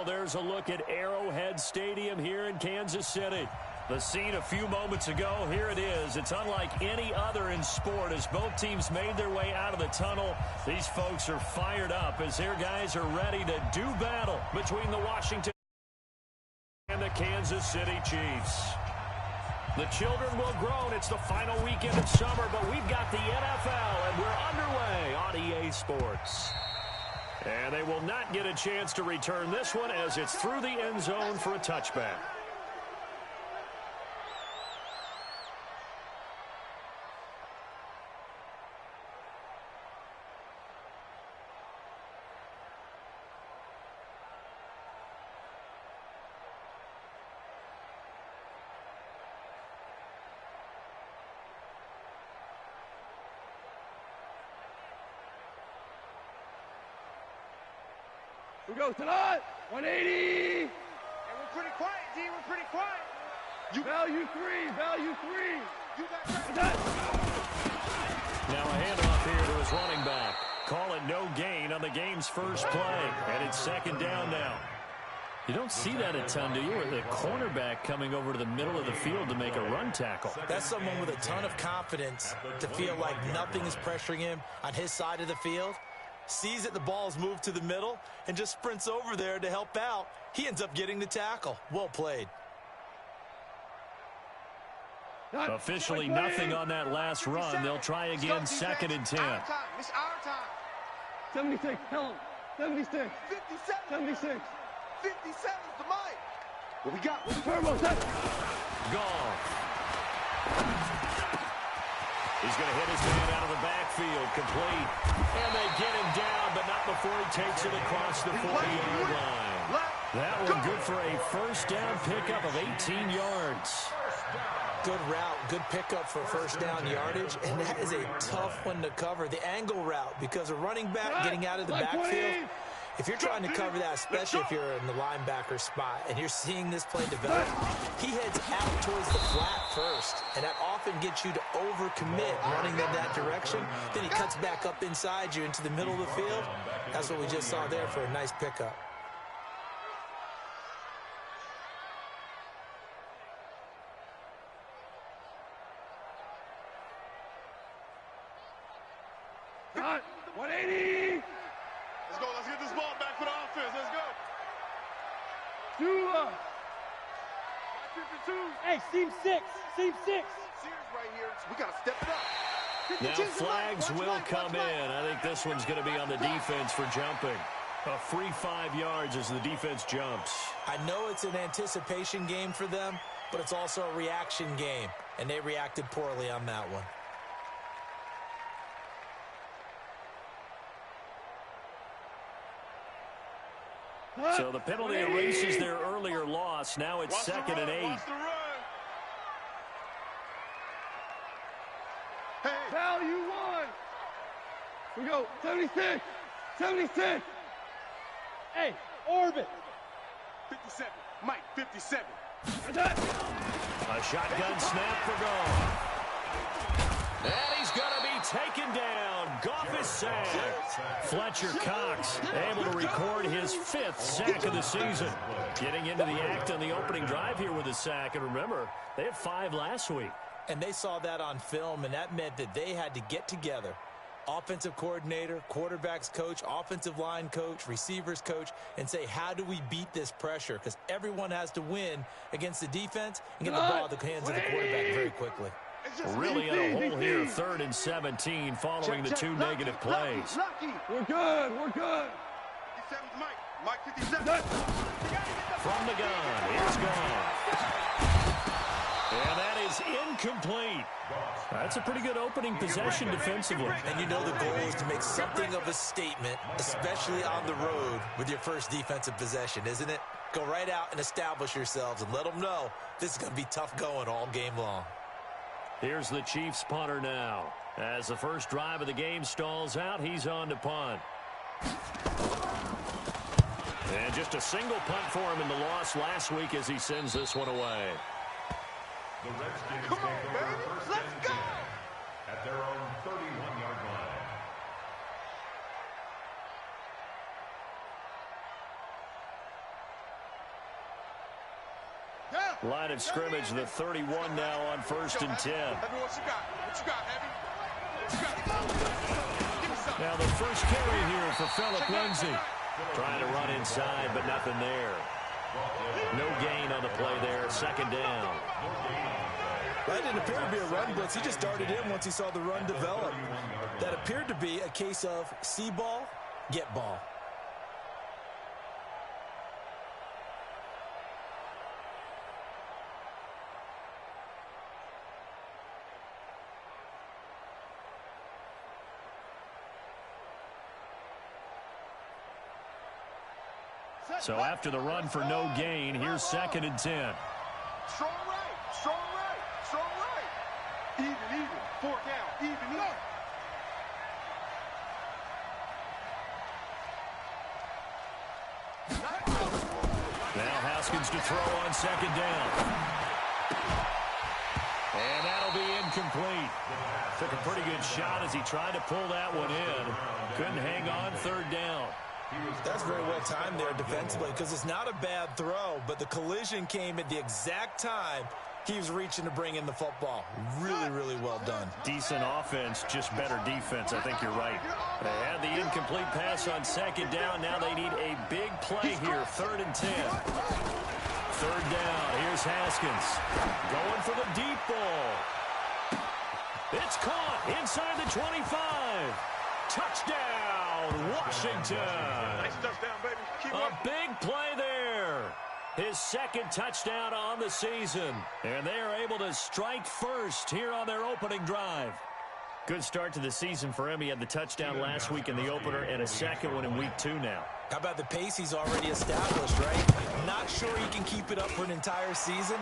there's a look at Arrowhead Stadium here in Kansas City. The scene a few moments ago, here it is. It's unlike any other in sport as both teams made their way out of the tunnel. These folks are fired up as their guys are ready to do battle between the Washington and the Kansas City Chiefs. The children will groan. It's the final weekend of summer, but we've got the NFL, and we're underway on EA Sports. And they will not get a chance to return this one as it's through the end zone for a touchback. We go tonight, 180. And we're pretty quiet, D. We're pretty quiet. Value three. You got that. Now a handoff here to his running back. Call it no gain on the game's first play. And it's second down now. You don't see that a ton, do you? Or the cornerback coming over to the middle of the field to make a run tackle. That's someone with a ton of confidence to feel like nothing is pressuring him on his side of the field. Sees that the ball's moved to the middle and just sprints over there to help out. He ends up getting the tackle. Well played. Officially nothing on that last run. They'll try again, second and 10. It's our time. 76, tell him. 76. 57. 76. 57 is the mic. What we got? Turbo set. Gone. He's going to hit his man out of the backfield, complete. And they get him down, but not before he takes it across the 40-yard line. That one good for a first down pickup of 18 yards. Good route, good pickup for first down yardage, and that is a tough one to cover. The angle route, because a running back getting out of the backfield, if you're trying to cover that, especially if you're in the linebacker spot and you're seeing this play develop, he heads out towards the flat first, and that often gets you to overcommit running in that direction. Then he cuts back up inside you into the middle of the field. That's what we just saw there for a nice pickup. Cut. 180. Let's go. Let's get this ball back for the offense. Let's go. Two. 52. Hey, seam six. Series right here. We got to step it up. Now flags will come in. I think this one's going to be on the defense for jumping. A free 5 yards as the defense jumps. I know it's an anticipation game for them, but it's also a reaction game, and they reacted poorly on that one. So the penalty erases their earlier loss. Now it's second and 8. Hey. Value one. We go 76. 76. Hey, orbit. 57. Mike, 57. A shotgun snap for Goff. And he's going to be taken down. Goff is sacked. Fletcher Cox able to record his 5th sack of the season. Getting into the act on the opening drive here with a sack. And remember, they had 5 last week. And they saw that on film, and that meant that they had to get together. Offensive coordinator, quarterbacks coach, offensive line coach, receivers coach, and say, how do we beat this pressure? Because everyone has to win against the defense and get the ball at the hands of the quarterback very quickly. Really in a hole here, 3rd and 17 following the 2 negative plays. We're good. We're good. 57's Mike. Mike, 57. From the gun, here's Goff. And that is incomplete. That's a pretty good opening possession defensively. And you know the goal is to make something of a statement, especially on the road with your first defensive possession, isn't it? Go right out and establish yourselves and let them know this is going to be tough going all game long. Here's the Chiefs punter now. As the first drive of the game stalls out, he's on to punt. And just a single punt for him in the loss last week as he sends this one away. The Redskins Come on, take baby. over first Let's and go. 10 at their own 31-yard line. Line of scrimmage, the 31 now on 1st and 10. Heavy, what you got? What you got, Heavy? What you got? Now the first carry here for Phillip Lindsay. Trying to run inside, but nothing there. No gain on the play there. 2nd down. That didn't appear to be a run blitz. He just darted in once he saw the run develop. That appeared to be a case of see ball, get ball. So after the run for no gain, here's 2nd and 10. Strong right, strong right, strong right. Even, 4 down, even. Now Haskins to throw on 2nd down. And that'll be incomplete. Took a pretty good shot as he tried to pull that one in. Couldn't hang on. 3rd down. That's very well timed there defensively because it's not a bad throw, but the collision came at the exact time he was reaching to bring in the football. Really, really well done. Decent offense, just better defense. I think you're right. They had the incomplete pass on 2nd down. Now they need a big play here. 3rd and 10. 3rd down. Here's Haskins. Going for the deep ball. It's caught inside the 25. Touchdown, Washington. Nice touchdown, baby. Keep A up. big play there. His 2nd touchdown on the season. And they are able to strike first here on their opening drive. Good start to the season for him. He had the touchdown last week in the opener and a 2nd one in week 2 now. How about the pace he's already established, right? Not sure he can keep it up for an entire season,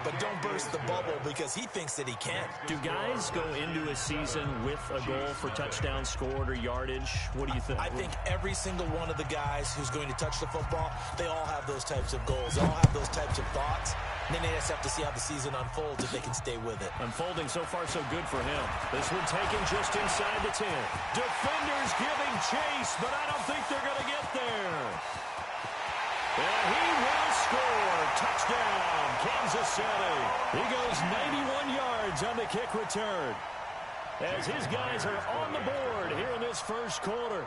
but don't burst the bubble because he thinks that he can. Do guys go into a season with a goal for touchdown scored or yardage? What do you think? I think every single one of the guys who's going to touch the football, they all have those types of goals. They all have those types of thoughts. And then they just have to see how the season unfolds if they can stay with it. Unfolding so far so good for him. This one taken just inside the 10. Defenders giving chase, but I don't think they're going to get there. And he will score. Touchdown, Kansas City. He goes 91 yards on the kick return. As his guys are on the board here in this first quarter.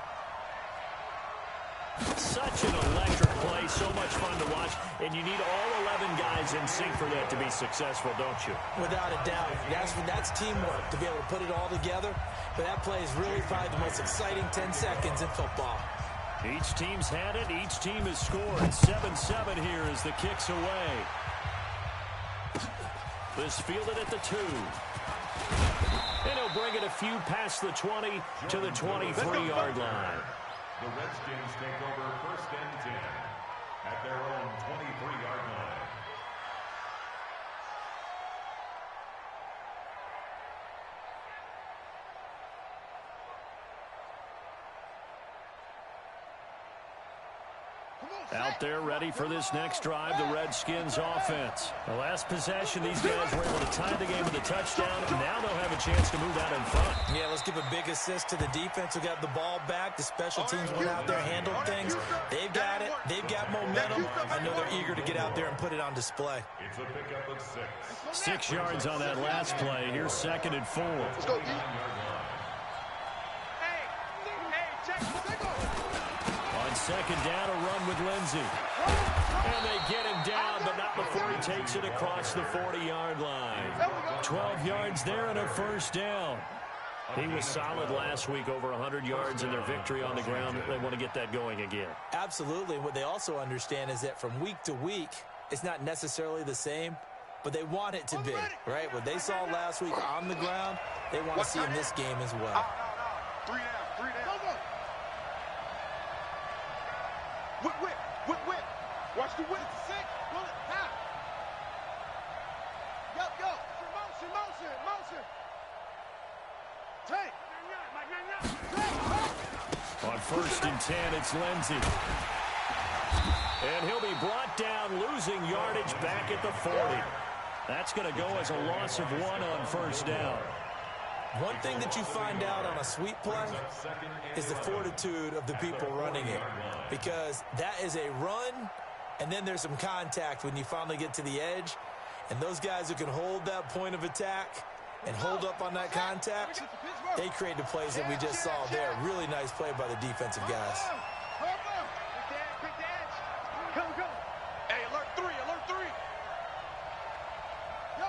Such an electric play, so much fun to watch, and you need all 11 guys in sync for that to be successful, don't you? Without a doubt. That's teamwork, to be able to put it all together. But that play is really probably the most exciting 10 seconds in football. Each team's had it. Each team has scored. 7-7 here as the kick's away. This fielded at the 2. And he'll bring it a few past the 20 to the 23-yard line. The Redskins take over 1st and 10 at their own 23-yard line. Out there ready for this next drive, the Redskins offense. The last possession, these guys were able to tie the game with a touchdown. Now they'll have a chance to move out in front. Yeah, let's give a big assist to the defense who got the ball back. The special teams went out there, handled things. They've got it. They've got momentum. I know they're eager to get out there and put it on display. It's a pickup of 6. 6 yards on that last play. Here's 2nd and 4. Let's go, D. On 2nd down, a run with Lindsay. And they get him down, but not before he takes it across the 40-yard line. 12 yards there and a 1st down. He was solid last week, over 100 yards in their victory on the ground. They want to get that going again. Absolutely. What they also understand is that from week to week, it's not necessarily the same, but they want it to be, right? What they saw last week on the ground, they want to see in this game as well. 3 down, 3 down. Whip. Watch the whip. 6, bullet, half. Go. Motion. Take. On 1st and 10, it's Lindsay. And he'll be brought down, losing yardage back at the 40. That's going to go as a loss of 1 on 1st down. One thing that you find out on a sweep play is the fortitude of the people running it, because that is a run And then there's some contact when you finally get to the edge. And those guys who can hold that point of attack and hold up on that contact, they create the plays that we just saw there. Really nice play by the defensive guys. Go. Hey, alert three. Yo,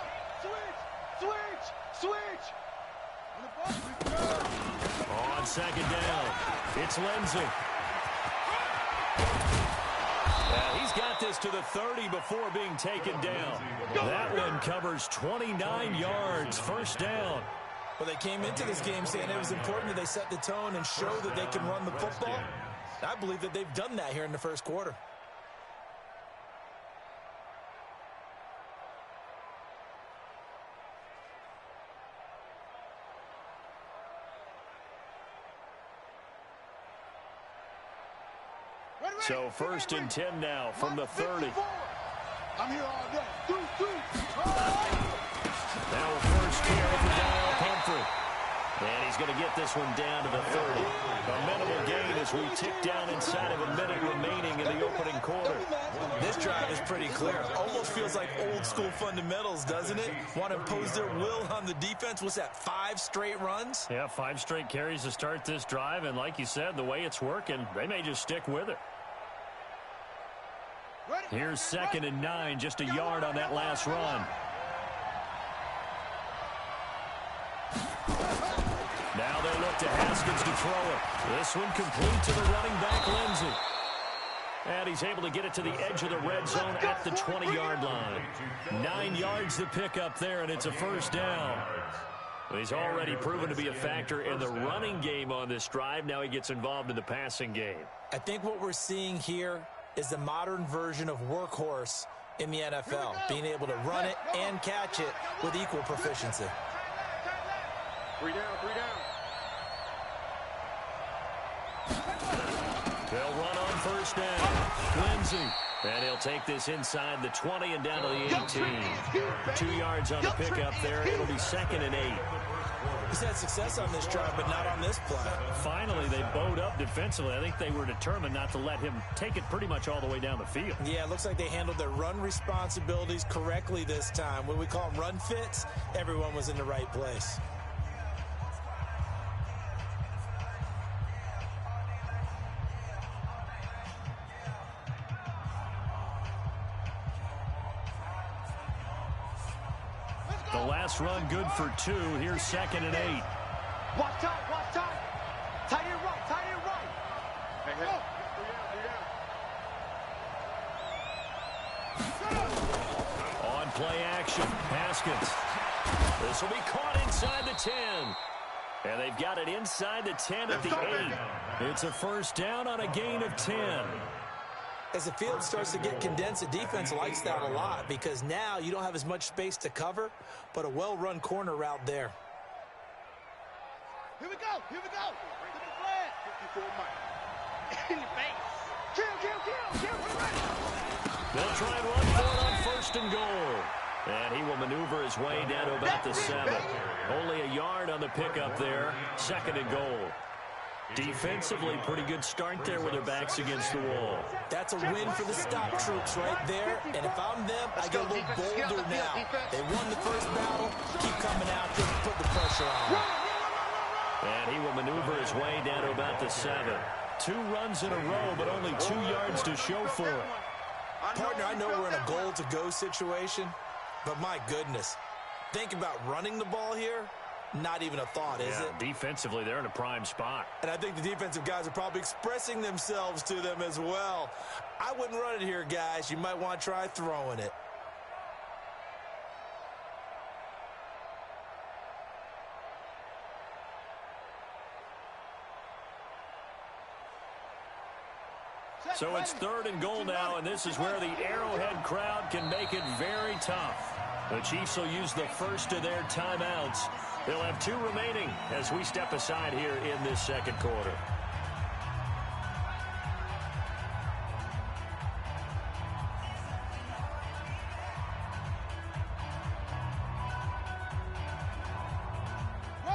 switch. On second down, it's Lindsey. He's got this to the 30 before being taken down. That one covers 29 yards, first down. Well, they came into this game saying it was important that they set the tone and show that they can run the football. I believe that they've done that here in the first quarter. So first and 10 now from the 30. I'm here all day. Now a first carry for Daniel Humphrey. And he's going to get this one down to the 30. A minimal gain as we tick down inside of a minute remaining in the opening quarter. This drive is pretty clear. Almost feels like old school fundamentals, doesn't it? Want to impose their will on the defense. What's that, 5 straight runs? Yeah, 5 straight carries to start this drive. And like you said, the way it's working, they may just stick with it. Here's 2nd and 9, just a yard on that last run. Now they look to Haskins to throw it. This one complete to the running back, Lindsey. And he's able to get it to the edge of the red zone at the 20-yard line. 9 yards to pick up there, and it's a first down. He's already proven to be a factor in the running game on this drive. Now he gets involved in the passing game. I think what we're seeing here is the modern version of workhorse in the NFL, being able to run it and catch it with equal proficiency. 3 down. They'll run on first down. Lindsey. And he'll take this inside the 20 and down to the 18. 2 yards on the pickup there. It'll be 2nd and 8. He's had success on this drive, but not on this play. Finally, they bowed up defensively. I think they were determined not to let him take it pretty much all the way down the field. Yeah, it looks like they handled their run responsibilities correctly this time. When we call them run fits, everyone was in the right place. The last run good for 2. Here's 2nd and 8. Watch time. Tie it right. Hey. On play action, Haskins. This will be caught inside the 10. And they've got it inside the 10 at the 8. It's a first down on a gain of 10. As the field starts to get condensed, the defense likes that a lot because now you don't have as much space to cover, but a well-run corner route there. Here we go. Look at the flag. 54 Mike. In your face. Kill. They'll try and run for it on first and goal. And he will maneuver his way down to about the 7. Only a yard on the pickup there. 2nd and goal. Defensively, pretty good start there with their backs against the wall. That's a win for the stop troops right there. And if I'm them, I get a little bolder now. They won the first battle. Keep coming out there and put the pressure on. And he will maneuver his way down to about the 7. 2 runs in a row, but only 2 yards to show for it. Partner, I know we're in a goal-to-go situation, but my goodness, think about running the ball here. Not even a thought, is it? Defensively, they're in a prime spot. And I think the defensive guys are probably expressing themselves to them as well. I wouldn't run it here, guys. You might want to try throwing it. So it's 3rd and goal now, and this is where the Arrowhead crowd can make it very tough. The Chiefs will use the first of their timeouts. They'll have 2 remaining as we step aside here in this second quarter.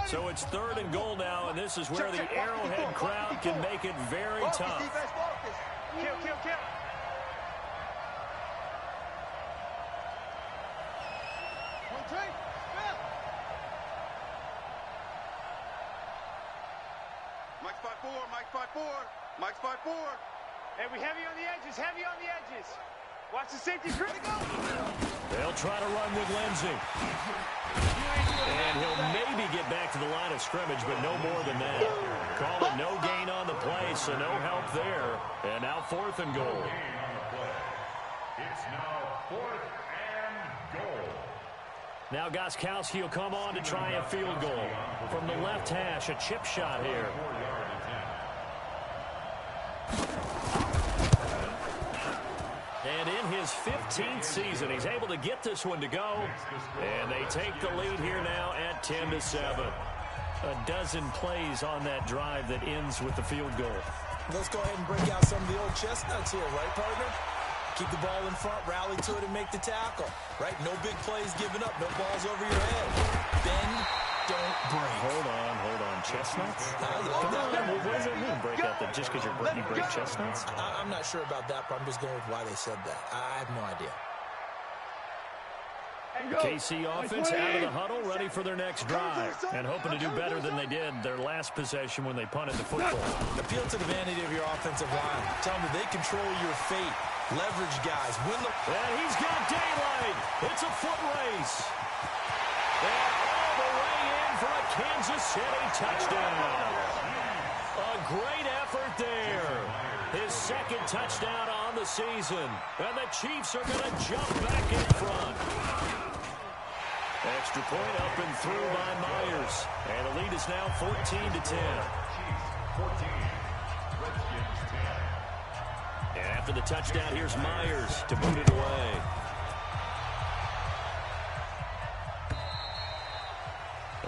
So it's 3rd and goal now, and this is where the Arrowhead crowd can make it very tough. Kill. Mike's 5-4. Mike's 5-4. Hey, we heavy on the edges, heavy on the edges. Watch the safety critical. They'll try to run with Lindsey. And he'll maybe get back to the line of scrimmage, but no more than that. Call it no gain on the play, so no help there. And now 4th and goal. It's now 4th and goal. Now Gostkowski will come on to try a field goal. From the left hash, a chip shot here. And in his 15th season, he's able to get this one to go. And they take the lead here now at 10-7. A dozen plays on that drive that ends with the field goal. Let's go ahead and break out some of the old chestnuts here, right, partner? Keep the ball in front, rally to it, and make the tackle, right? No big plays given up, no balls over your head. Bend, don't break. Hold on. Chestnuts? What does that mean, break out? That just because you break chestnuts? I'm not sure about that, but I'm just going with why they said that. I have no idea. KC offense out of the huddle, ready for their next drive, and hoping to do better than they did their last possession when they punted the football. Appeal to the vanity of your offensive line. Tell them that they control your fate. Leverage guys. Win the... And he's got daylight. It's a foot race. And all the way in for a Kansas City touchdown. A great effort there. His second touchdown on the season. And the Chiefs are going to jump back in front. Extra point up and through by Myers. And the lead is now 14-10. Chiefs 14. Redskins 10. And after the touchdown, here's Myers to boot it away.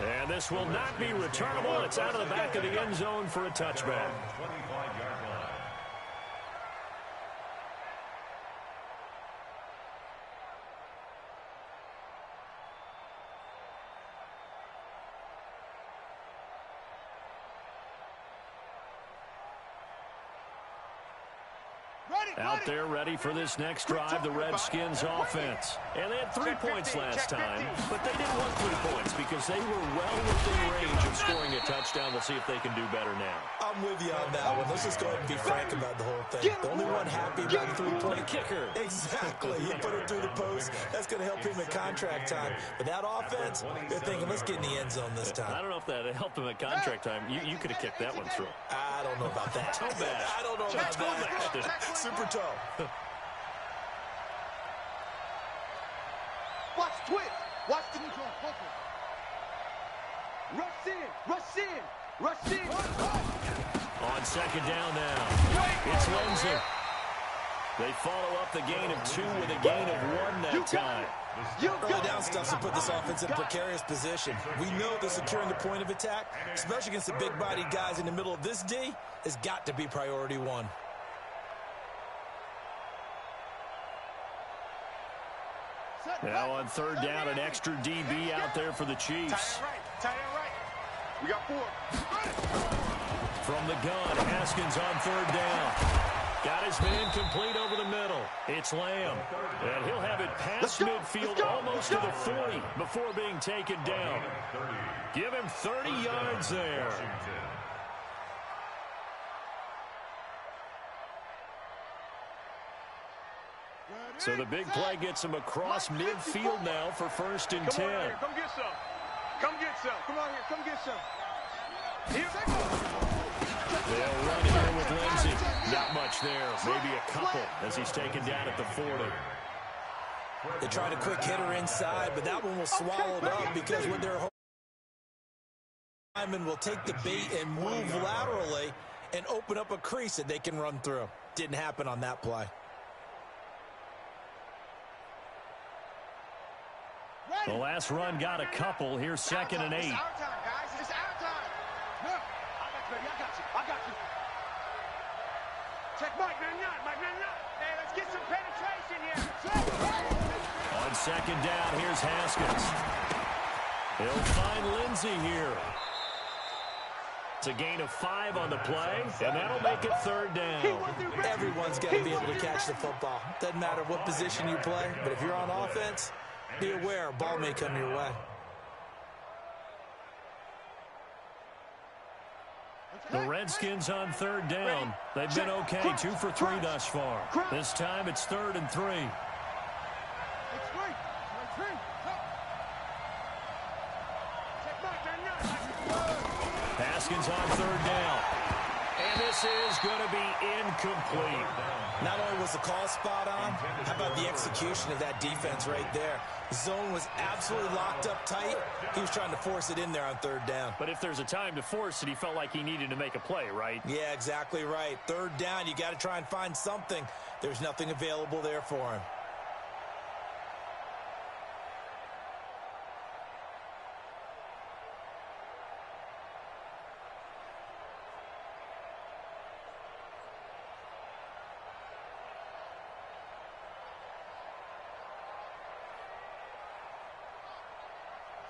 And this will not be returnable. It's out of the back of the end zone for a touchback. 25-yard line. Out there ready for this next drive, the Redskins offense. And they had 3 points last time, but they didn't want 3 points because they were well within range of scoring a touchdown. We'll see if they can do better now. I'm with you on that one. Let's just go ahead and be frank about the whole thing. The only one happy about the 3-point kicker. Exactly. He put it through the post. That's going to help him in contract time. But that offense, they're thinking, let's get in the end zone this time. I don't know if that helped him at contract time. You could have kicked that one through. I don't know about that. Toe bash. I don't know about that. Super toe. Watch twist. Watch the control. Rush in. Rush in. Rush in. On second down now. It's Lindsey. They follow up the gain of 2 with a gain of 1 that time. Early down stuff to put this offense in a precarious position. We know that securing the point of attack, especially against the big-bodied guys in the middle of this D, has got to be priority 1. Now on third down, an extra DB out there for the Chiefs. Tight end right. We got 4. From the gun, Haskins on third down. Got his man complete over the middle. It's Lamb. And he'll have it past midfield almost to the 40 before being taken down. Give him 30 yards there. So the big play gets him across midfield now for 1st and 10. Come get some. Come get some. Come on here. Come get some. They'll run here with Lindsey. Not much there. Maybe a couple as he's taken down at the 40. They tried a quick hitter inside, but that one was swallowed up because when their lineman will take the bait and move laterally and open up a crease that they can run through. Didn't happen on that play. The last run got a couple. Here's 2nd and 8. It's our time, guys. It's our time. No. I got you. Check Mike, man, not. Hey, let's get some penetration here. On second down, here's Haskins. He'll find Lindsey here. It's a gain of 5 on the play, and that'll make it 3rd down. Everyone's got to be able to catch the football. Doesn't matter what position you play, but if you're on offense, be aware, a ball may come your way. The Redskins on third down. They've been okay, 2 for 3 thus far. This time it's 3rd and 3. Haskins on third down. And this is going to be incomplete. Not only was the call spot on, how about the execution of that defense right there? The zone was absolutely locked up tight. He was trying to force it in there on third down. But if there's a time to force it, he felt like he needed to make a play, right? Yeah, exactly right. Third down, you got to try and find something. There's nothing available there for him.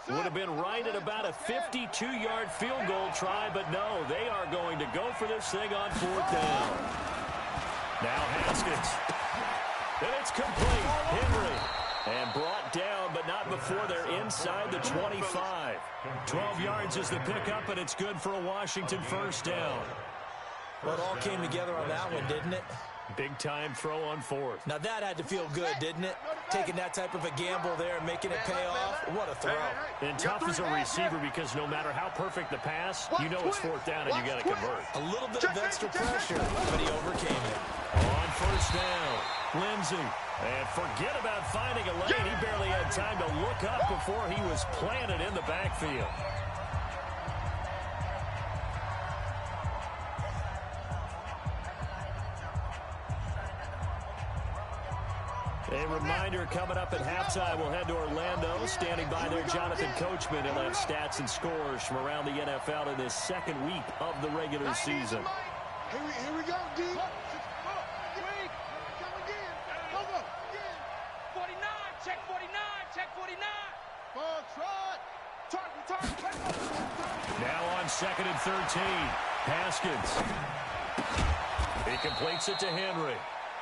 Would have been right at about a 52-yard field goal try, but no, they are going to go for this thing on 4th down. Now Haskins. And it's complete. Henry. And brought down, but not before they're inside the 25. 12 yards is the pickup, and it's good for a Washington 1st down. Well, it all came together on that one, didn't it? Big-time throw on 4th. Now that had to feel good, didn't it? Taking that type of a gamble there and making it pay off. What a throw. And tough as a receiver because no matter how perfect the pass, you know it's 4th down and you got to convert. A little bit of extra pressure, but he overcame it. On 1st down, Lindsey. And forget about finding a lane. He barely had time to look up before he was planted in the backfield. A reminder, coming up at halftime, we'll head to Orlando. Standing by there, Jonathan Coachman. He'll have stats and scores from around the NFL in this 2nd week of the regular season. Here we go, D. 49, check 49, check 49. Now on 2nd and 13, Haskins. He completes it to Henry.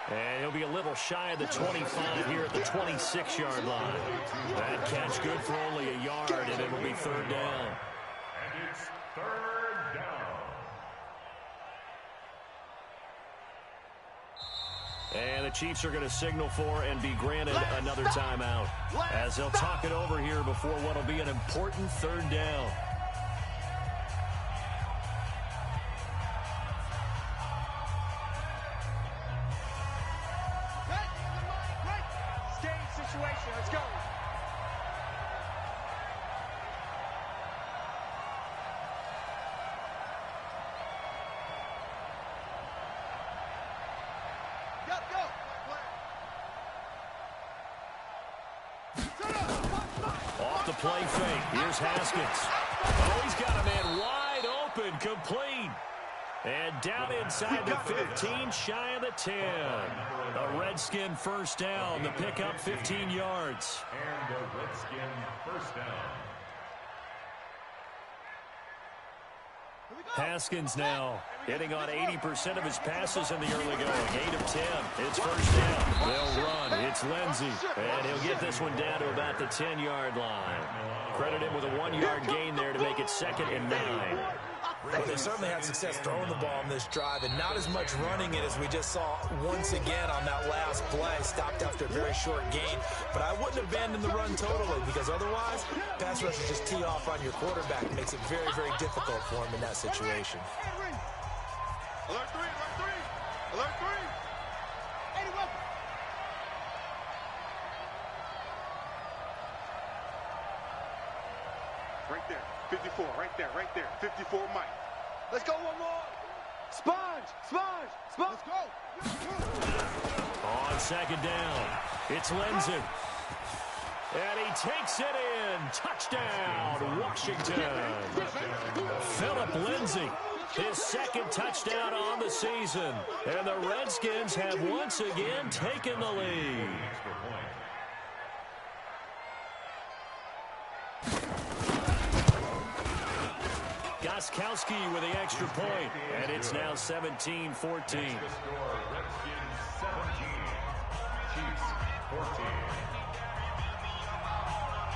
And he'll be a little shy of the 25 here at the 26-yard line. That catch good for only a yard, and it'll be 3rd down. And it's 3rd down. And the Chiefs are going to signal for and be granted another timeout, as they'll talk it over here before what will be an important 3rd down. Let's go. Off the play fake. Here's Haskins. Oh, he's got a man wide open, complete. And down inside the 15, shy of the 10. A Redskin 1st down. The pickup 15 yards. And the Redskin 1st down. Haskins now hitting on 80% of his passes in the early going. 8 of 10. It's 1st down. They'll run. It's Lindsey. And he'll get this one down to about the 10-yard line. Credit him with a 1-yard gain there to make it 2nd and 9. Well, they certainly had success throwing the ball on this drive, and not as much running it as we just saw once again on that last play. Stopped after a very short gain. But I wouldn't abandon the run totally, because otherwise, pass rushers just tee off on your quarterback. It makes it very, very difficult for him in that situation. Alert 3, alert 3, alert 3. Right there, 54, right there, 54, Mike. Let's go one more. Sponge. Let's go. On 2nd down, it's Lindsey. And he takes it in. Touchdown, Washington. Philip Lindsey, his 2nd touchdown on the season. And the Redskins have once again taken the lead. Goskowski with the extra point, and it's now 17-14. Redskins 17, Chiefs 14.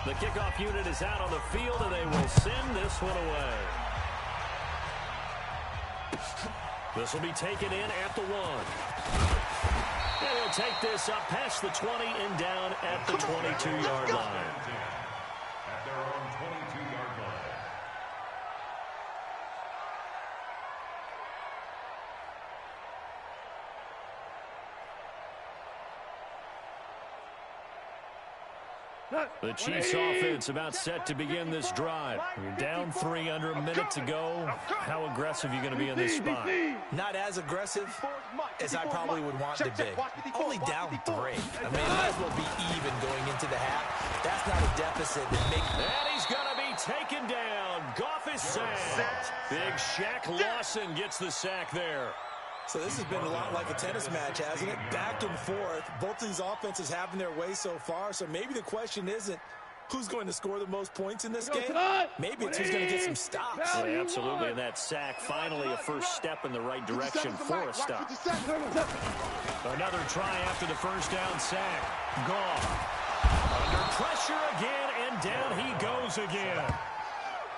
The kickoff unit is out on the field, and they will send this one away. This will be taken in at the 1. And he'll take this up past the 20 and down at the 22-yard line. At their own 22-yard line. The Chiefs offense about set to begin this drive. You're down 3 under a minute to go. How aggressive are you going to be in this spot? Not as aggressive as I probably would want to be. Only down 3. I mean, it might as well be even going into the half. That's not a deficit that makes... And he's going to be taken down. Goff is sacked. Big Shaq Lawson gets the sack there. So this has been a lot like a tennis match, hasn't it? Back and forth. Both these offenses having their way so far. So maybe the question isn't who's going to score the most points in this game. Maybe it's who's going to get some stops. Yeah, absolutely. And that sack, finally a first step in the right direction for a stop. Another try after the first down sack. Goff under pressure again, and down he goes again.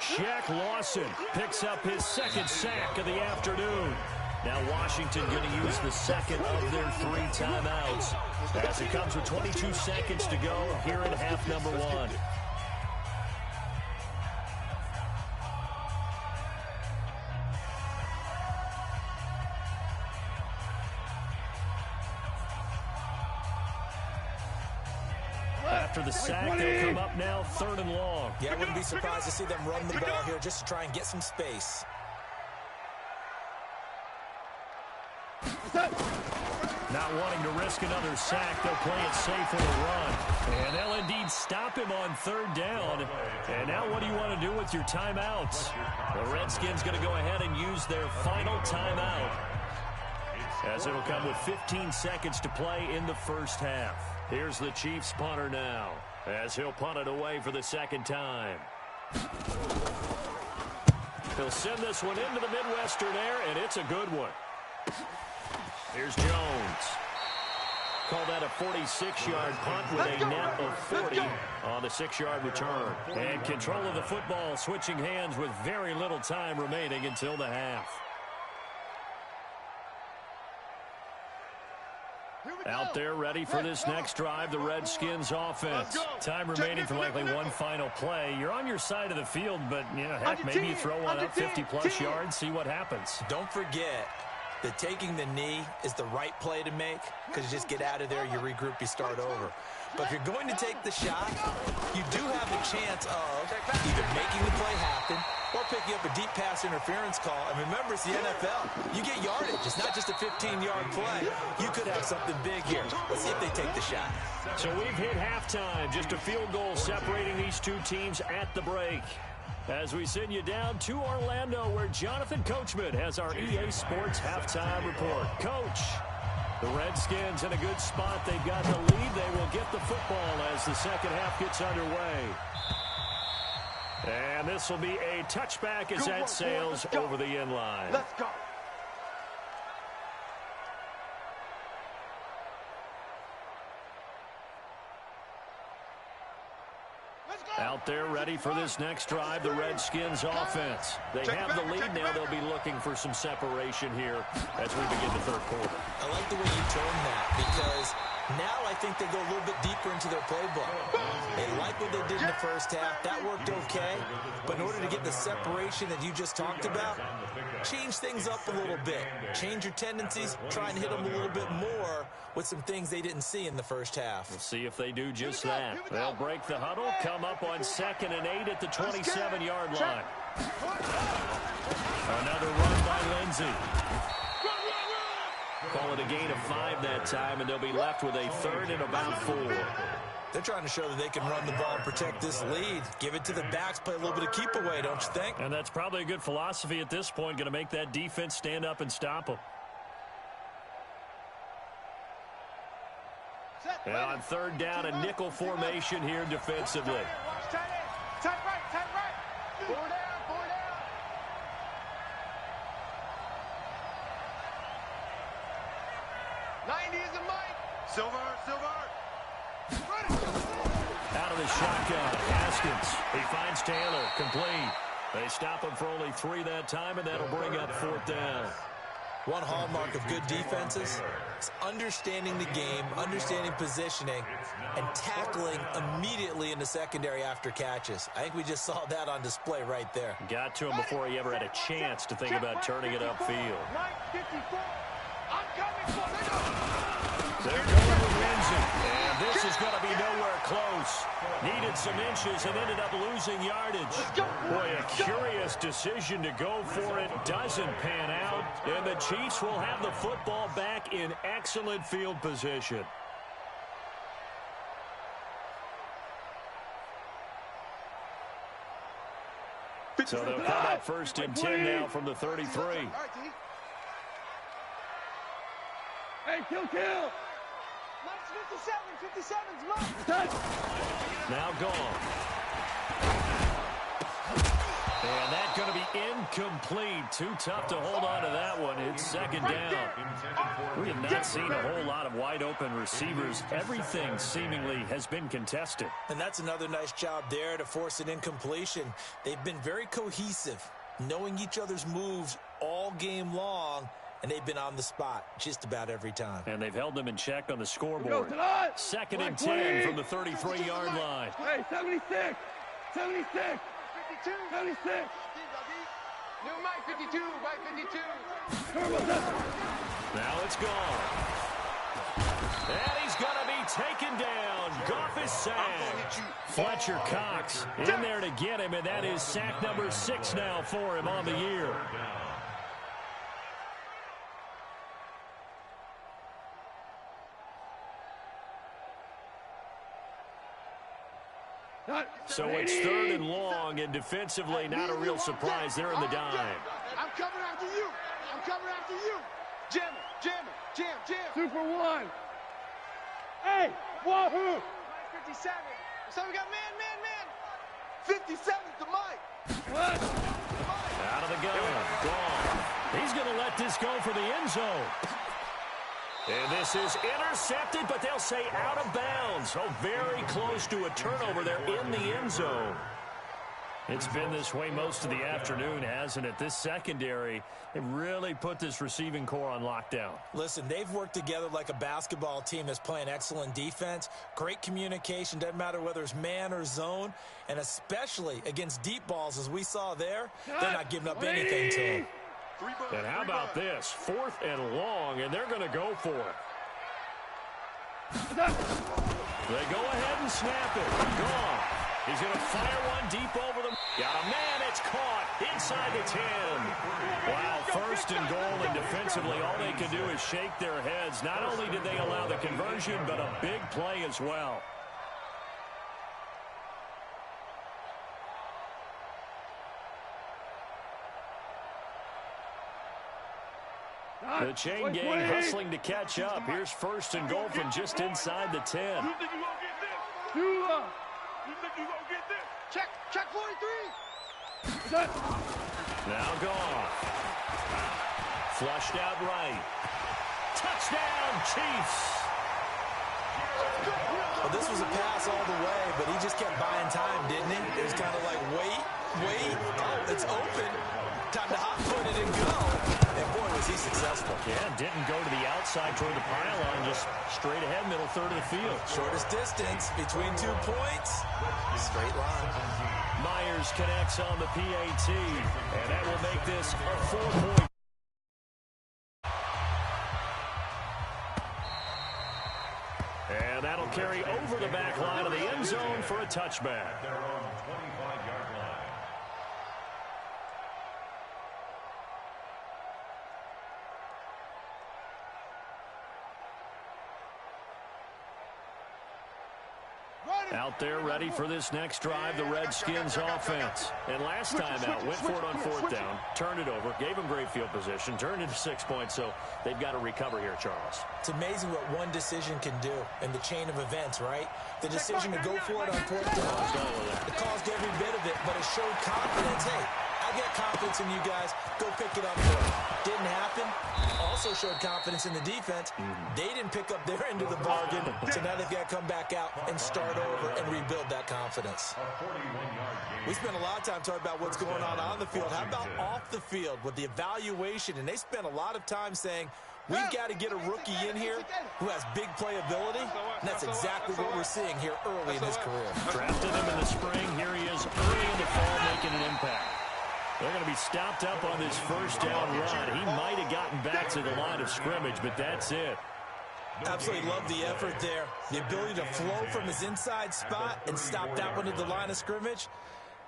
Shaq Lawson picks up his second sack of the afternoon. Now Washington going to use the second of their 3 timeouts as it comes with 22 seconds to go here in half number 1. After the sack, they'll come up now 3rd and long. Yeah, I wouldn't be surprised to see them run the ball here just to try and get some space. Not wanting to risk another sack, they'll play it safe with a run. And they'll indeed stop him on 3rd down. And now what do you want to do with your timeouts? The Redskins going to go ahead and use their final timeout, as it'll come with 15 seconds to play in the first half. Here's the Chiefs punter now, as he'll punt it away for the second time. He'll send this one into the Midwestern air, and it's a good one. Here's Jones. Call that a 46-yard punt with a net of 40 on the 6-yard return. And control of the football switching hands with very little time remaining until the half. Out there ready for this next drive, the Redskins offense. Time remaining for likely one final play. You're on your side of the field, but, you know, heck, maybe you throw one up 50-plus yards, see what happens. Don't forget that taking the knee is the right play to make, because you just get out of there, you regroup, you start over. But if you're going to take the shot, you do have a chance of either making the play happen or picking up a deep pass interference call. And remember, it's the NFL. You get yardage. It's not just a 15-yard play. You could have something big here. Let's see if they take the shot. So we've hit halftime. Just a field goal separating these two teams at the break. As we send you down to Orlando, where Jonathan Coachman has our EA Sports halftime report. Coach, the Redskins in a good spot. They've got the lead. They will get the football as the second half gets underway. And this will be a touchback as that sails over the end line. Let's go. Out there ready for this next drive, the Redskins offense. They have the lead now. They'll be looking for some separation here as we begin the third quarter. I like the way you term that, because now I think they go a little bit deeper into their playbook. They like what they did in the first half. That worked okay. But in order to get the separation that you just talked about, change things up a little bit. Change your tendencies. Try and hit them a little bit more with some things they didn't see in the first half. We'll see if they do just that. They'll break the huddle, come up on 2nd and 8 at the 27-yard line. Another run by Lindsey. Call it a gain of 5 that time, and they'll be left with a 3rd and about 4. They're trying to show that they can run the ball and protect this lead. Give it to the backs, play a little bit of keep away, don't you think? And that's probably a good philosophy at this point, going to make that defense stand up and stop them. And on 3rd down, a nickel formation here defensively. Tight right. 4 down. 90 is a Mike. Silver. Out of the shotgun, Haskins. He finds Taylor, complete. They stop him for only 3 that time, and that'll bring up 4th down. One hallmark of good defenses is understanding the game, understanding positioning, and tackling immediately in the secondary after catches. I think we just saw that on display right there. Got to him before he ever had a chance to think about turning it upfield. They're going with Lindsay, and this is going to be nowhere close. Needed some inches and ended up losing yardage. Boy, a curious decision to go for it. Doesn't pan out, and the Chiefs will have the football back in excellent field position. So they'll come up first and 10 now from the 33. Hey, kill! Mike's 57's Mike. Now gone. And that's going to be incomplete. Too tough to hold on to that one. It's second down. We have not seen a whole lot of wide-open receivers. Everything seemingly has been contested. And that's another nice job there to force an incompletion. They've been very cohesive, knowing each other's moves all game long, and they've been on the spot just about every time. And they've held them in check on the scoreboard. Second and 10 from the 33-yard line. Hey, 76! 76! 52. 76! New Mike 52, Mike 52. Now it's gone. And he's going to be taken down. Goff is sacked. Fletcher Cox in there to get him, and that is sack number 6 now for him on the year. So it's third and long, and defensively not a real surprise. They're in the dime. I'm coming after you. I'm coming after you. Jam it. Jam. Super one! Hey! Wahoo! Mike 57. So we got man. 57's the Mike. What? Out of the gun. Gone. He's going to let this go for the end zone. And this is intercepted, but they'll say out of bounds. Oh, very close to a turnover there in the end zone. It's been this way most of the afternoon, hasn't it? This secondary, it really put this receiving core on lockdown. Listen, they've worked together like a basketball team that's playing excellent defense. Great communication, doesn't matter whether it's man or zone. And especially against deep balls, as we saw there, they're not giving up anything to them. And how about this? 4th and long, and they're going to go for it. They go ahead and snap it. Gone. He's going to fire one deep over them. Got a man. It's caught inside the 10. Wow, first and goal, and defensively, all they can do is shake their heads. Not only did they allow the conversion, but a big play as well. The chain gang hustling to catch up. Here's first and goal from just inside the 10. You think you gonna get this? You think you gonna get this? Check 43. Now gone. Flushed out right. Touchdown, Chiefs. Well, this was a pass all the way, but he just kept buying time, didn't he? It was kind of like, wait. Oh, it's open. Time to hot foot it and go. And boy, was he successful. Yeah, didn't go to the outside toward the pylon, just straight ahead, middle third of the field. Shortest distance between 2 points. Straight line. Myers connects on the PAT, and that will make this a 4-point. And that'll carry over the back line of the end zone for a touchback. Their own 25-yard line. Out there ready for this next drive, the Redskins offense. And last time out, went for it on 4th down, turned it over, gave them great field position, turned into 6 points, so they've got to recover here, Charles. It's amazing what one decision can do in the chain of events, right? The decision to go for it on 4th down, it caused every bit of it, but it showed confidence. Hey, I got confidence in you guys. Go pick it up for them. Didn't happen. Also showed confidence in the defense. They didn't pick up their end of the bargain, so now they've got to come back out and start over and rebuild that confidence. We spent a lot of time talking about what's going on the field. How about off the field with the evaluation? And they spent a lot of time saying, we've got to get a rookie in here who has big playability, and that's exactly what we're seeing here early in his career. Drafted him in the spring. Here he is early in the fall making an impact. They're going to be stopped up on this first down run. He might have gotten back to the line of scrimmage, but that's it. Absolutely love the effort there. The ability to flow from his inside spot and stop that one at the line of scrimmage.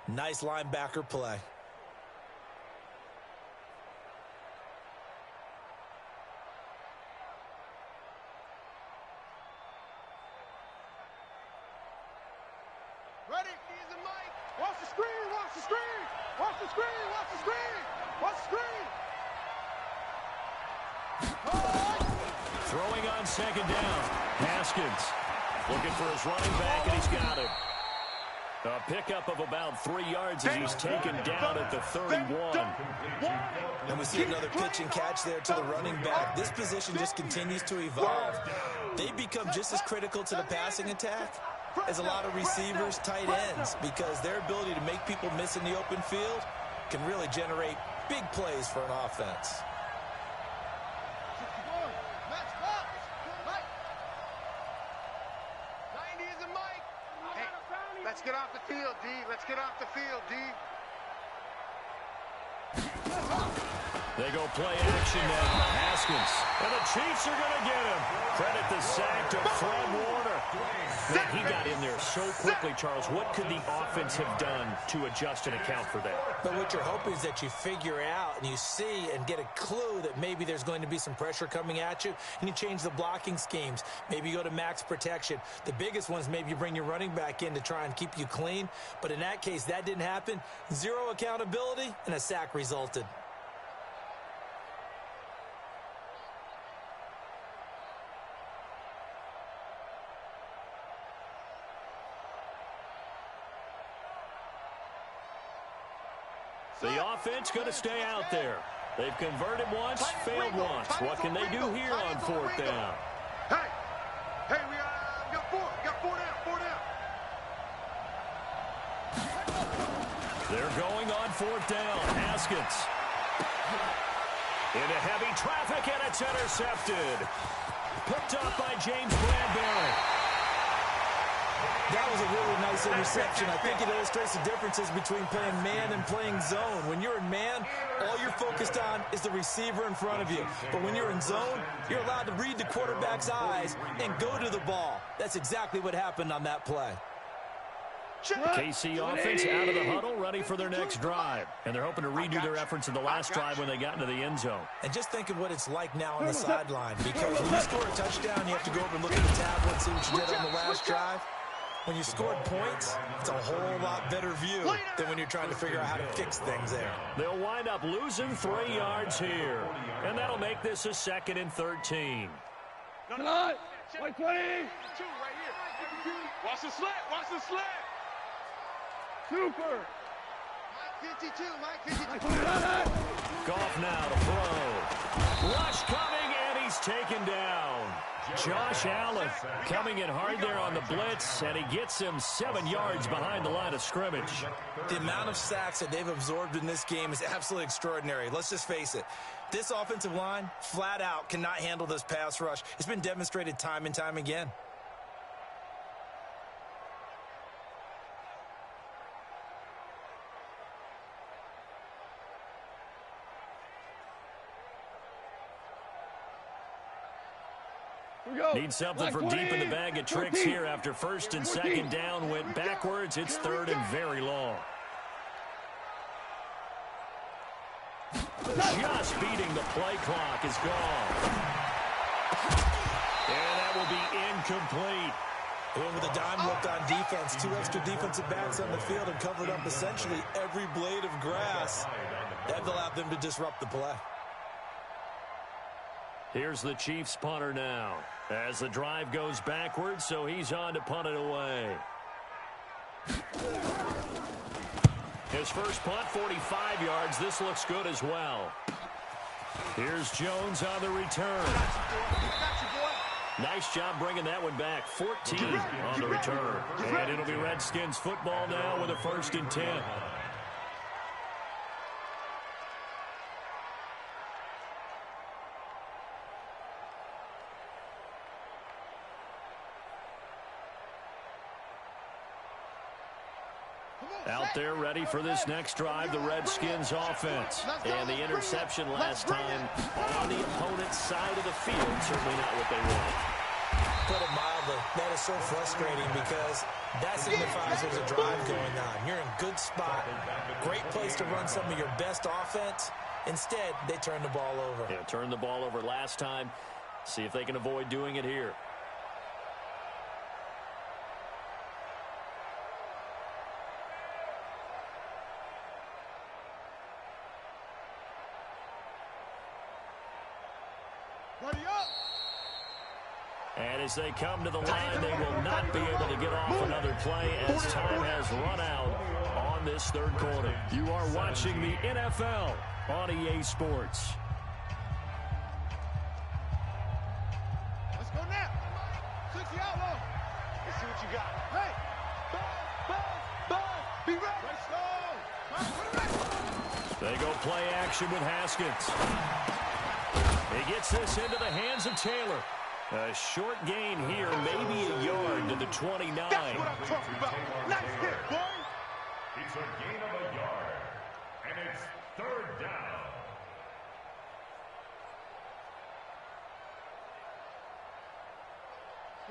Nice linebacker play. Ready? He's the mic. Watch the screen. Watch the screen. Watch the screen. Watch the screen. Watch the screen. Throwing on second down. Haskins looking for his running back, and he's got it. A pickup of about 3 yards as he's taken down at the 31. And we see another pitch and catch there to the running back. This position just continues to evolve. They become just as critical to the passing attack as a lot of receivers, tight ends, because their ability to make people miss in the open field can really generate big plays for an offense. Let's get off the field, D. Let's get off the field, D. They go play action now. Haskins. And the Chiefs are going to get him. Credit the sack to Fred Warner. Man, he got in there so quickly, Charles. What could the offense have done to adjust and account for that? But what you're hoping is that you figure out and you see and get a clue that maybe there's going to be some pressure coming at you, and you change the blocking schemes. Maybe you go to max protection. The biggest one is maybe you bring your running back in to try and keep you clean. But in that case, that didn't happen. Zero accountability, and a sack resulted. The offense going to stay out there. They've converted once, failed once. What can they do here on fourth down? Hey, we got four. We got four down. They're going on fourth down. Haskins. Into heavy traffic, and it's intercepted. Picked up by James Bradbury. That was a really nice interception. I think it illustrates the differences between playing man and playing zone. When you're in man, all you're focused on is the receiver in front of you. But when you're in zone, you're allowed to read the quarterback's eyes and go to the ball. That's exactly what happened on that play. KC offense out of the huddle, ready for their next drive. And they're hoping to redo their efforts in the last drive when they got into the end zone. And just think of what it's like now on the sideline. Because when you score a touchdown, you have to go over and look at the tablet and see what you did on the last drive. When you scored points, it's a whole lot better view than when you're trying to figure out how to fix things there. They'll wind up losing 3 yards here. And that'll make this a 2nd and 13. Come on. 120. Two right here. Watch the slant. Watch the slant. Super. Mike 52. Mike 52. Goff now to throw. Rush coming, and he's taken down. Josh Allen coming in hard there on the blitz, and he gets him 7 yards behind the line of scrimmage. The amount of sacks that they've absorbed in this game is absolutely extraordinary. Let's just face it. This offensive line, flat out, cannot handle this pass rush. It's been demonstrated time and time again. Need something from deep in the bag of tricks here after 1st and 2nd down went backwards. It's 3rd and very long. Just beating the play clock is gone. And that will be incomplete. They went with a dime look on defense. 2 extra defensive backs on the field and covered up essentially every blade of grass. That allowed them to disrupt the play. Here's the Chiefs punter now as the drive goes backwards, so he's on to punt it away. His first punt, 45 yards. This looks good as well. Here's Jones on the return. Nice job bringing that one back. 14 on the return. And it'll be Redskins football now with a 1st and 10. Out there ready for this next drive, the Redskins offense. And the interception last time on the opponent's side of the field. Certainly not what they want. Put it mildly, that is so frustrating because that signifies there's a drive going on. You're in a good spot, great place to run some of your best offense. Instead, they turn the ball over. Yeah, turned the ball over last time. See if they can avoid doing it here. And as they come to the line, they will not be able to get off another play as time has run out on this 3rd quarter. You are watching the NFL on EA Sports. Let's go now. 60 outlaw. Let's see what you got. Hey. Buzz. Be ready. Let's go. They go play action with Haskins. He gets this into the hands of Taylor. A short gain here, maybe a yard to the 29. That's what I'm talking about. Nice hit, boy. It's a gain of a yard, and it's 3rd down.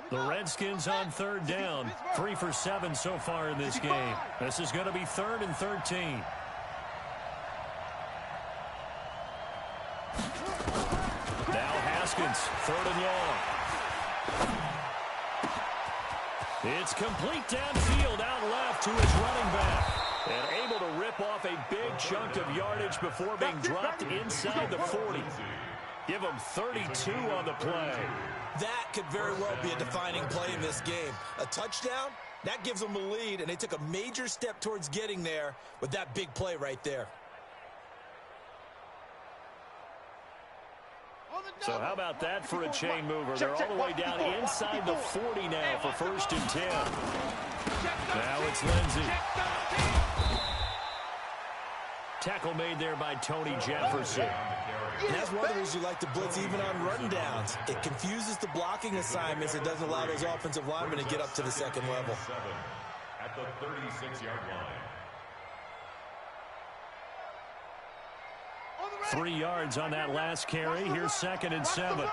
The Redskins on 3rd down. 3 for 7 so far in this game. This is going to be 3rd and 13. Now Haskins, 3rd and long. It's complete downfield out left to his running back. And able to rip off a big chunk of yardage before being dropped inside the 40. Give him 32 on the play. That could very well be a defining play in this game. A touchdown, that gives them a lead, and they took a major step towards getting there with that big play right there. So how about that for a chain mover? They're all the way down inside the 40 now for 1st and 10. Now it's Lindsey. Tackle made there by Tony Jefferson. And that's one of the reasons you like to blitz even on run downs. It confuses the blocking assignments. It doesn't allow those offensive linemen to get up to the 2nd level. At the 36-yard line. 3 yards on that last carry. Here's 2nd and 7.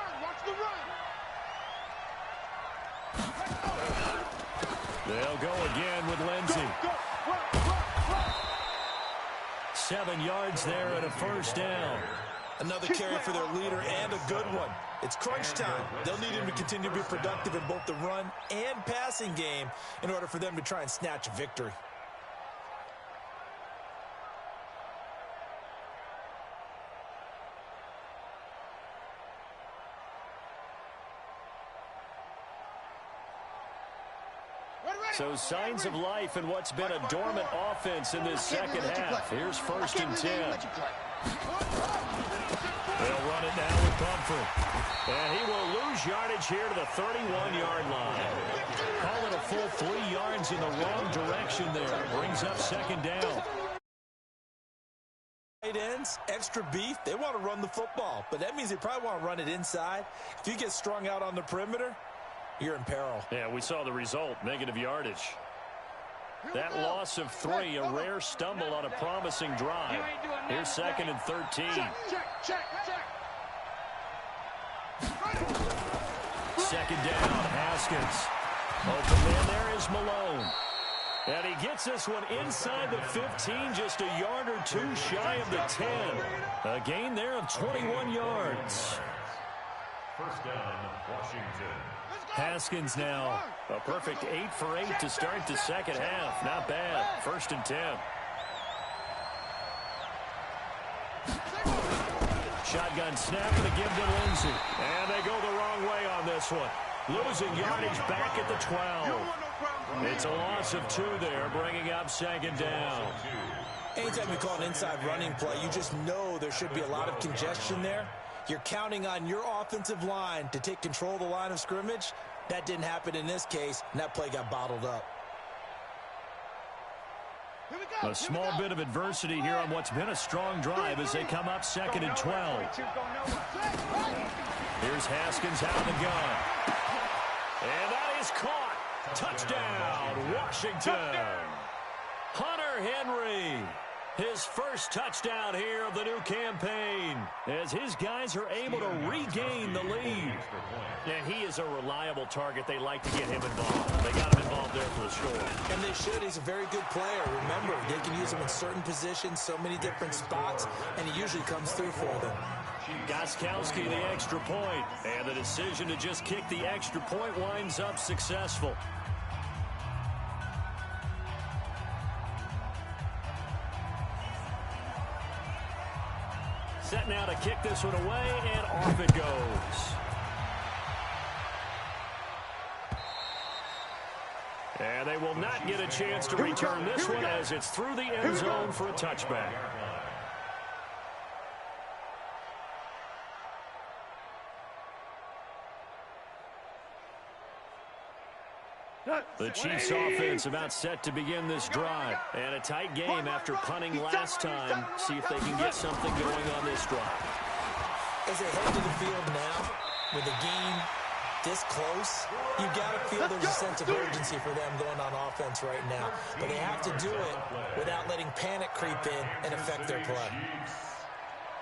They'll go again with Lindsey. 7 yards there and a 1st down. Another carry for their leader and a good one. It's crunch time. They'll need him to continue to be productive in both the run and passing game in order for them to try and snatch a victory. So signs of life in what's been a dormant offense in this 2nd half. Here's 1st and 10. They'll run it now with Comfort. And he will lose yardage here to the 31-yard line. Call it a full 3 yards in the wrong direction there. Brings up 2nd down. Tight ends, extra beef, they want to run the football. But that means they probably want to run it inside. If you get strung out on the perimeter, you're in peril. Yeah, we saw the result, negative yardage. That loss of 3, a rare stumble on a promising drive. Here's 2nd and 13. Check. 2nd down, Haskins. Open man there is Malone. And he gets this one inside the 15, just a yard or 2 shy of the 10. A gain there of 21 yards. 1st down, Washington. Haskins now a perfect 8 for 8 to start the 2nd half. Not bad. 1st and 10. Shotgun snap and a give to Lindsey. And they go the wrong way on this one. Losing yardage back at the 12. They It's a loss of 2 there, bringing up second down. Anytime you call an inside running play, you just know there should be a lot of congestion there. You're counting on your offensive line to take control of the line of scrimmage. That didn't happen in this case, and that play got bottled up. A small bit of adversity here on what's been a strong drive as they come up second and 12. Here's Haskins out of the gun. And that is caught. Touchdown, Washington. Hunter Henry. His first touchdown here of the new campaign as his guys are able to regain the lead. And he is a reliable target. They like to get him involved. They got him involved there for the score. And they should. He's a very good player. Remember, they can use him in certain positions, so many different spots, and he usually comes through for them. Gostkowski, the extra point. And the decision to just kick the extra point winds up successful. Set now to kick this one away, and off it goes. And they will not get a chance to return this one as it's through the end zone for a touchback. The Chiefs offense about set to begin this drive. And a tight game after punting last time. See if they can get something going on this drive. As they head to the field now, with the game this close, you got to feel there's a sense of urgency for them going on offense right now. But they have to do it without letting panic creep in and affect their play.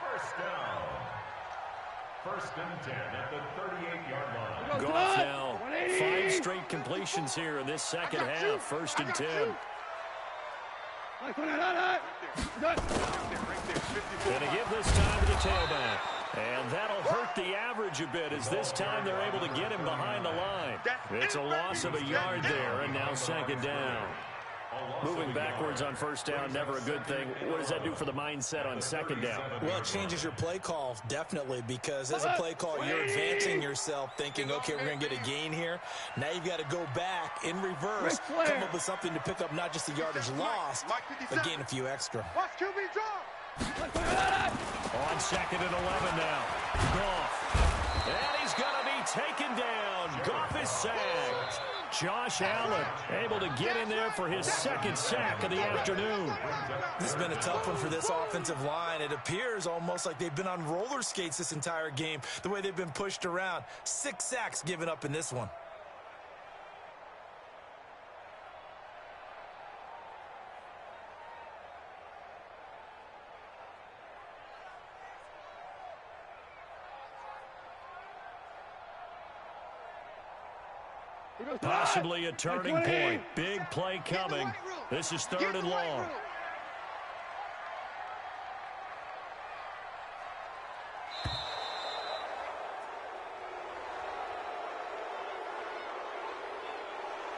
First down. First and 10 at the 38-yard line. Goff now, 5 straight completions here in this second half. First and 10. Gonna give this time to the tailback. And that'll hurt the average a bit as this time they're able to get him behind the line. It's a loss of a yard there, and now second down. Moving backwards on first down, never a good thing. What does that do for the mindset on second down? Well, it changes your play call, definitely, because as a play call, you're advancing yourself, thinking, okay, we're going to get a gain here. Now you've got to go back in reverse, come up with something to pick up not just the yardage lost, but gain a few extra. Watch QB draw. On second and 11 now. Goff. And he's going to be taken down. Goff is sacked. Josh Allen able to get in there for his second sack of the afternoon. This has been a tough one for this offensive line. It appears almost like they've been on roller skates this entire game, the way they've been pushed around. 6 sacks given up in this one. Possibly a turning point. Big play coming. This is third and long.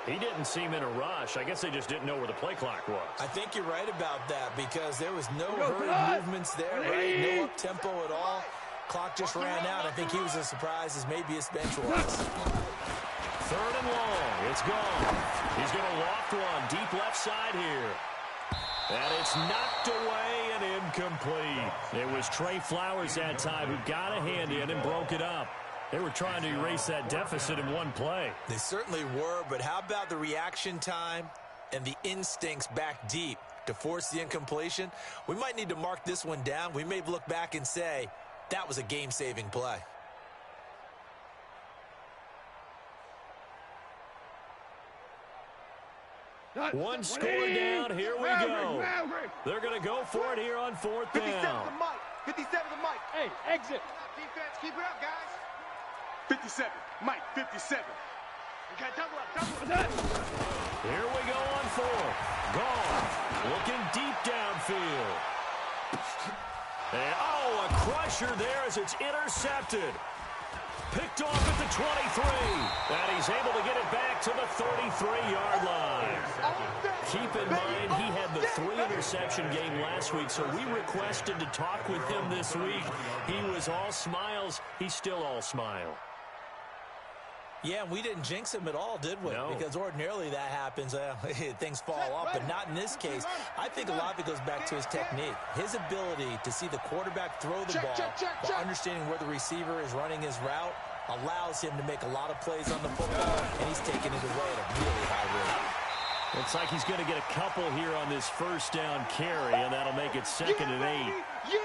He didn't seem in a rush. I guess they just didn't know where the play clock was. I think you're right about that because there was no hurried movements there, right? No up-tempo at all. Clock just ran out. I think he was as surprised as maybe his bench was. Third and long. It's gone. He's going to loft one deep left side here. And it's knocked away and incomplete. It was Trey Flowers that time who got a hand in and broke it up. They were trying to erase that deficit in one play. They certainly were, but how about the reaction time and the instincts back deep to force the incompletion? We might need to mark this one down. We may look back and say, that was a game-saving play. One score down. Here we go. They're going to go for it here on fourth down. 57 to Mike. 57 to Mike. Hey, exit. Defense, keep it up, guys. 57. Mike, 57. We got double up. Here we go on fourth. Goff looking deep downfield. And, a crusher there as it's intercepted. Picked off at the 23. And he's able to get it back to the 33-yard line. Keep in mind, he had the 3-interception game last week, so we requested to talk with him this week. He was all smiles. He's still all smile. Yeah, we didn't jinx him at all, did we? No. Because ordinarily that happens, things fall off, but not in this case. I think a lot of it goes back to his technique. His ability to see the quarterback throw the ball while understanding where the receiver is running his route allows him to make a lot of plays on the football, and he's taking it away at a really high rate. Looks like he's going to get a couple here on this first down carry, and that'll make it 2nd and 8. Yeah!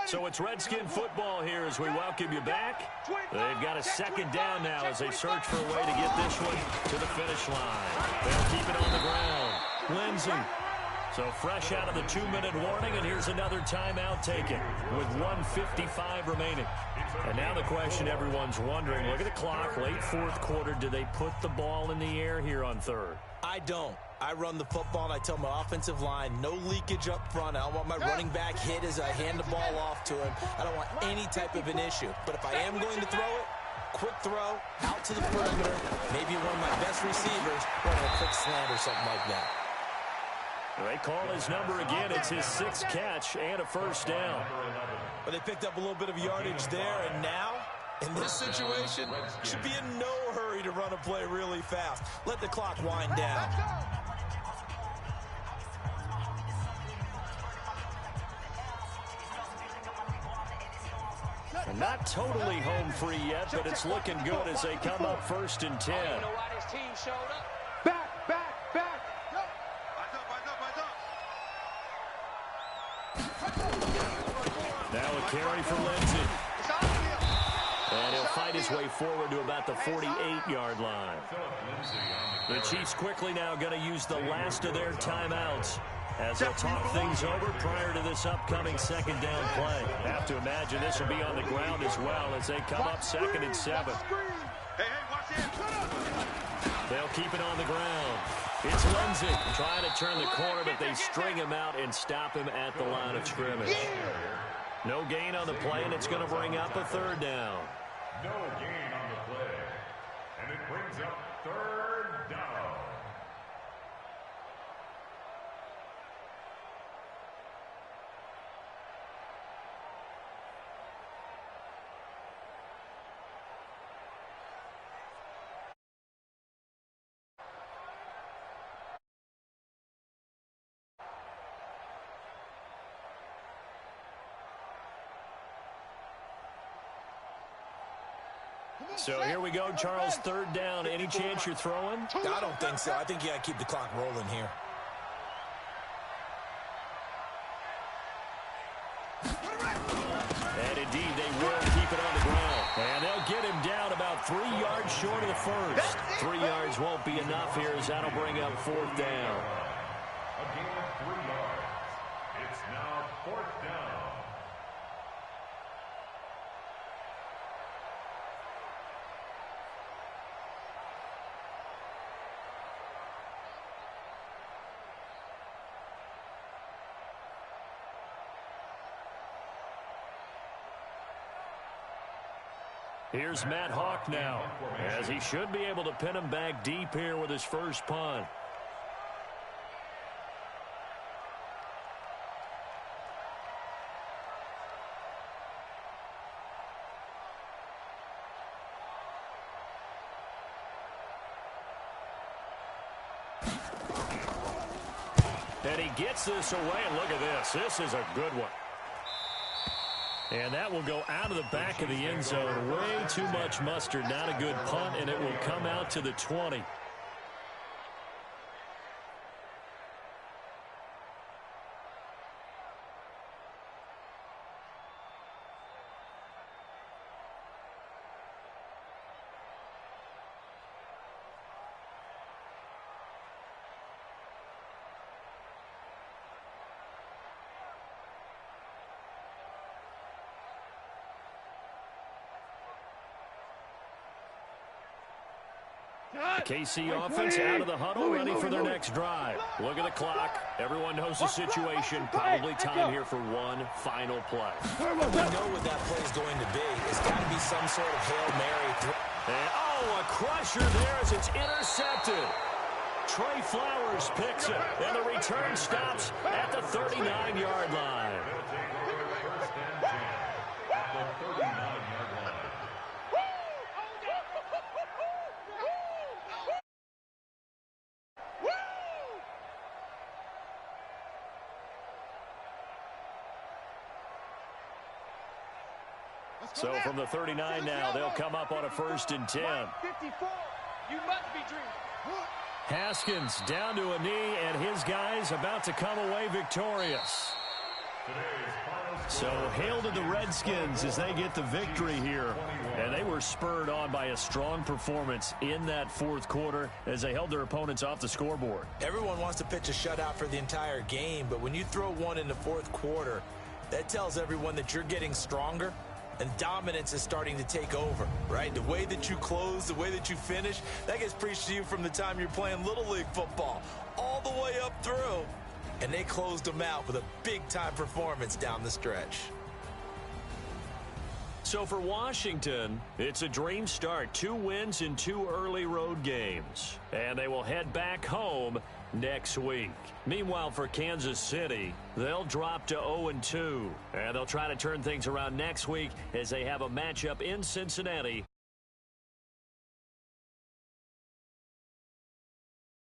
So it's Redskin football here as we welcome you back. They've got a 2nd down now as they search for a way to get this one to the finish line. They'll keep it on the ground. Lindsey. So fresh out of the 2-minute warning, and here's another timeout taken with 1:55 remaining. And now the question everyone's wondering, look at the clock, late 4th quarter, do they put the ball in the air here on 3rd? I don't. I run the football, and I tell my offensive line, no leakage up front. I don't want my running back hit as I hand the ball off to him. I don't want any type of an issue. But if I am going to throw it, quick throw, out to the perimeter, maybe one of my best receivers running a quick slant or something like that. They call his number again. It's his 6th catch and a first down. But they picked up a little bit of yardage there, and now, in this situation, should be in no hurry to run a play really fast. Let the clock wind down. And not totally home free yet, but it's looking good as they come up 1st and 10. You know why this team showed up? Back, back, back! Go! Now a carry for Lindsey. And he'll fight his way forward to about the 48-yard line. The Chiefs quickly now going to use the last of their timeouts as they'll talk things over prior to this upcoming 2nd down play. Have to imagine this will be on the ground as well as they come up 2nd and 7. They'll keep it on the ground. It's Lindsey trying to turn the corner, but they string him out and stop him at the line of scrimmage. No gain on the play, and it's going to bring up a 3rd down. No gain on the play. And it brings up 3rd down. So here we go, Charles, 3rd down. Any chance you're throwing? I don't think so. I think you got to keep the clock rolling here. And indeed, they will keep it on the ground. And they'll get him down about 3 yards short of the first. 3 yards won't be enough here as that'll bring up 4th down. A gain of 3 yards. It's now 4th down. Here's Matt Hawk now, as he should be able to pin him back deep here with his first punt. And he gets this away, and look at this. This is a good one. And that will go out of the back of the end zone. Way too much mustard. Not a good punt, and it will come out to the 20. The KC offense out of the huddle, ready for their next drive. Look at the clock. Everyone knows the situation. Probably time here for one final play. We know what that play is going to be. It's got to be some sort of Hail Mary throw. And, a crusher there as it's intercepted. Trey Flowers picks it, and the return stops at the 39-yard line. So from the 39 now, they'll come up on a 1st and 10. 54. You must be dreaming. Haskins down to a knee, and his guys about to come away victorious. So hail to the Redskins as they get the victory here. And they were spurred on by a strong performance in that 4th quarter as they held their opponents off the scoreboard. Everyone wants to pitch a shutout for the entire game, but when you throw one in the 4th quarter, that tells everyone that you're getting stronger. And dominance is starting to take over, right? The way that you close, the way that you finish, that gets preached to you from the time you're playing Little League football all the way up through. And they closed them out with a big-time performance down the stretch. So for Washington, it's a dream start. 2 wins in 2 early road games. And they will head back home next week. Meanwhile, for Kansas City, they'll drop to 0-2. And they'll try to turn things around next week as they have a matchup in Cincinnati.